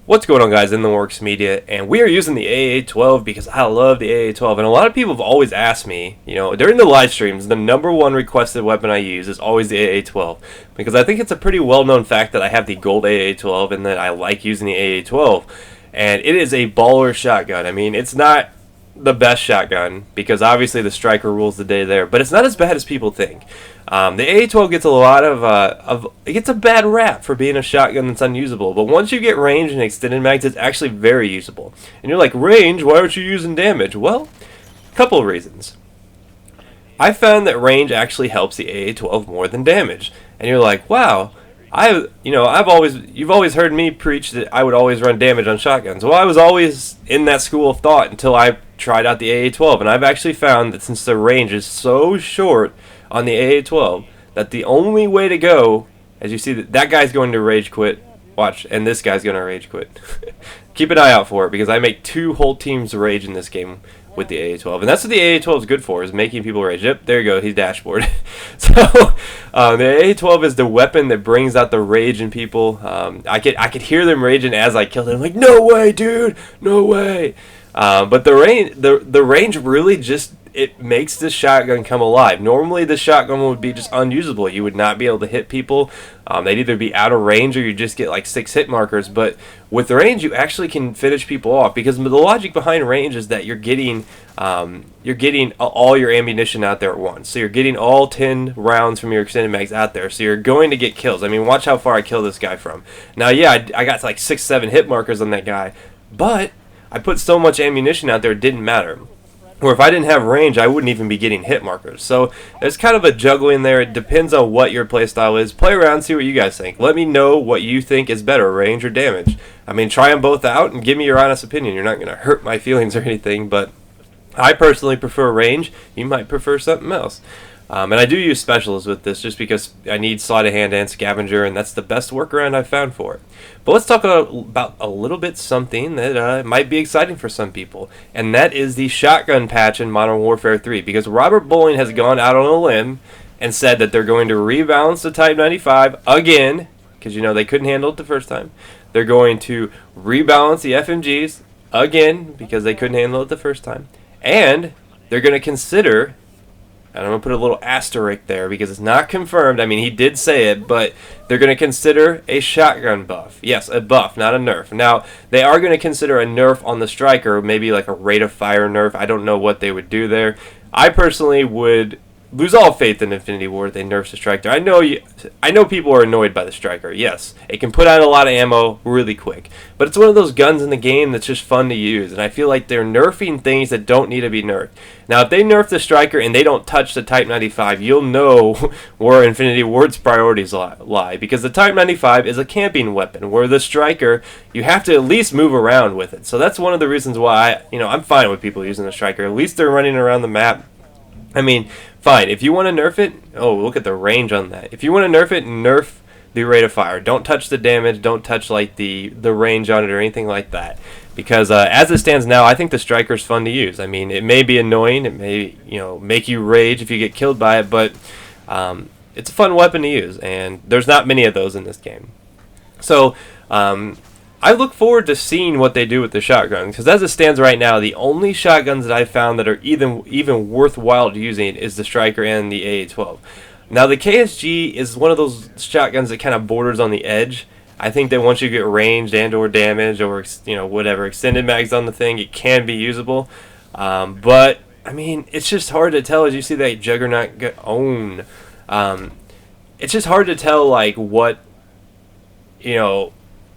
What's going on, guys? In the Works Media, and we are using the AA12 because I love the AA12. And a lot of people have always asked me, during the live streams, the number one requested weapon I use is always the AA12 because I think it's a pretty well-known fact that I have the gold AA12 and that I like using the AA12. And it is a baller shotgun. I mean, it's not the best shotgun because obviously the striker rules the day there, but it's not as bad as people think. The AA12 gets a lot it gets a bad rap for being a shotgun that's unusable, but once you get range and extended mags, it's actually very usable. And you're like, range? Why aren't you using damage? Well, a couple of reasons. I found that range actually helps the AA12 more than damage. And you're like, wow, you've always heard me preach that I would always run damage on shotguns. Well, I was always in that school of thought until I tried out the AA12, and I've actually found that since the range is so short on the AA12, that the only way to go, as you see, that guy's going to rage quit. Watch, and this guy's going to rage quit. Keep an eye out for it because I make two whole teams rage in this game with the AA12, and that's what the AA12 is good for, is making people rage. Yep, there you go, he's dashboard. So the AA12 is the weapon that brings out the rage in people. I could hear them raging as I killed them, like, no way, dude, no way. But the range really just, it makes this shotgun come alive. Normally the shotgun would be just unusable. You would not be able to hit people. They'd either be out of range or you just get like 6 hit markers. But with the range, you actually can finish people off because the logic behind range is that you're getting all your ammunition out there at once. So you're getting all 10 rounds from your extended mags out there. So you're going to get kills. I mean, watch how far I kill this guy from. Now, yeah, I got like 6, 7 hit markers on that guy, but I put so much ammunition out there it didn't matter. Or if I didn't have range, I wouldn't even be getting hit markers. So there's kind of a juggling there. It depends on what your playstyle is. Play around, see what you guys think. Let me know what you think is better, range or damage. I mean, try them both out and give me your honest opinion. You're not going to hurt my feelings or anything, but I personally prefer range. You might prefer something else. And I do use specials with this just because I need sleight of hand and scavenger, and that's the best workaround I've found for it. But let's talk about a little bit something that might be exciting for some people, and that is the shotgun patch in Modern Warfare 3, because Robert Bowling has gone out on a limb and said that they're going to rebalance the Type 95 again, because they couldn't handle it the first time. They're going to rebalance the FMGs again, because they couldn't handle it the first time. And they're going to consider, and I'm going to put a little asterisk there because it's not confirmed. I mean, he did say it, but they're going to consider a shotgun buff. Yes, a buff, not a nerf. Now, they are going to consider a nerf on the striker, maybe like a rate of fire nerf. I don't know what they would do there. I personally would lose all faith in Infinity Ward if they nerf the striker. I know people are annoyed by the striker. Yes, it can put out a lot of ammo really quick, but it's one of those guns in the game that's just fun to use, and I feel like they're nerfing things that don't need to be nerfed. Now, if they nerf the striker and they don't touch the Type 95, you'll know where Infinity Ward's priorities lie, because the Type 95 is a camping weapon, where the striker, you have to at least move around with it. So that's one of the reasons why I'm fine with people using the striker. At least they're running around the map. I mean, fine, if you want to nerf it, look at the range on that. If you want to nerf it, nerf the rate of fire. Don't touch the damage, don't touch like the range on it or anything like that. Because as it stands now, I think the striker's fun to use. I mean, it may be annoying, it may make you rage if you get killed by it, but it's a fun weapon to use, and there's not many of those in this game. So I look forward to seeing what they do with the shotguns, because as it stands right now, the only shotguns that I've found that are even worthwhile using is the striker and the AA12. Now, the KSG is one of those shotguns that kind of borders on the edge. I think that once you get ranged and or damage or whatever extended mags on the thing, it can be usable. But I mean, it's just hard to tell as you see that Juggernaut get owned. It's just hard to tell like what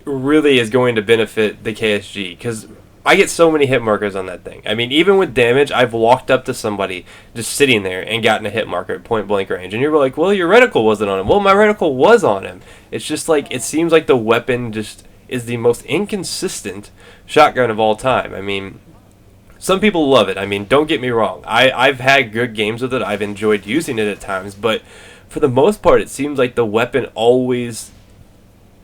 really is going to benefit the KSG, because I get so many hit markers on that thing. I mean, even with damage, I've walked up to somebody just sitting there and gotten a hit marker at point blank range, and you're like, well, your reticle wasn't on him. Well, my reticle was on him. It's just like, it seems like the weapon just is the most inconsistent shotgun of all time. I mean, some people love it. I mean, don't get me wrong. I've had good games with it. I've enjoyed using it at times, but for the most part, it seems like the weapon always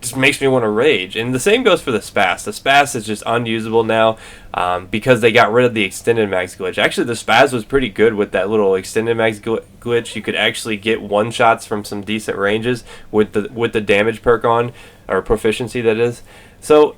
just makes me want to rage. And the same goes for the SPAS. The SPAS is just unusable now because they got rid of the extended mags glitch. Actually, the SPAS was pretty good with that little extended mags glitch. You could actually get one shots from some decent ranges with the damage perk on, or proficiency that is. So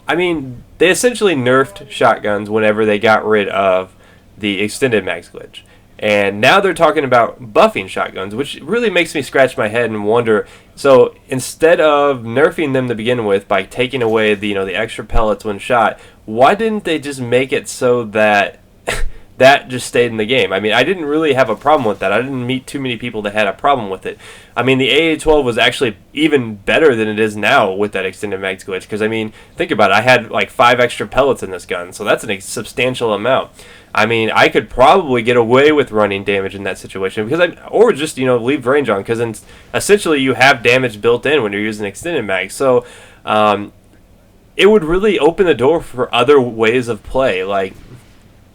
I mean, they essentially nerfed shotguns whenever they got rid of the extended mags glitch. And now they're talking about buffing shotguns, which really makes me scratch my head and wonder. So instead of nerfing them to begin with by taking away the extra pellets when shot, why didn't they just make it so that that just stayed in the game? I mean, I didn't really have a problem with that. I didn't meet too many people that had a problem with it. I mean, the AA12 was actually even better than it is now with that extended mags glitch. Because, I mean, think about it. I had like 5 extra pellets in this gun, so that's a substantial amount. I mean, I could probably get away with running damage in that situation or just leave range on, because essentially you have damage built in when you're using extended mag. So it would really open the door for other ways of play. Like,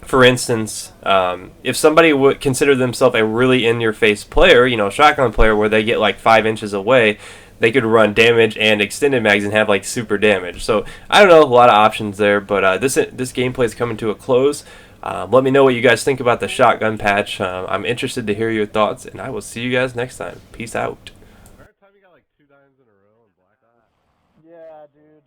for instance, if somebody would consider themselves a really in-your-face player, shotgun player, where they get like 5 inches away, they could run damage and extended mags and have like super damage. So I don't know, a lot of options there, but this gameplay is coming to a close. Let me know what you guys think about the shotgun patch. I'm interested to hear your thoughts, and I will see you guys next time. Peace out. Yeah, dude.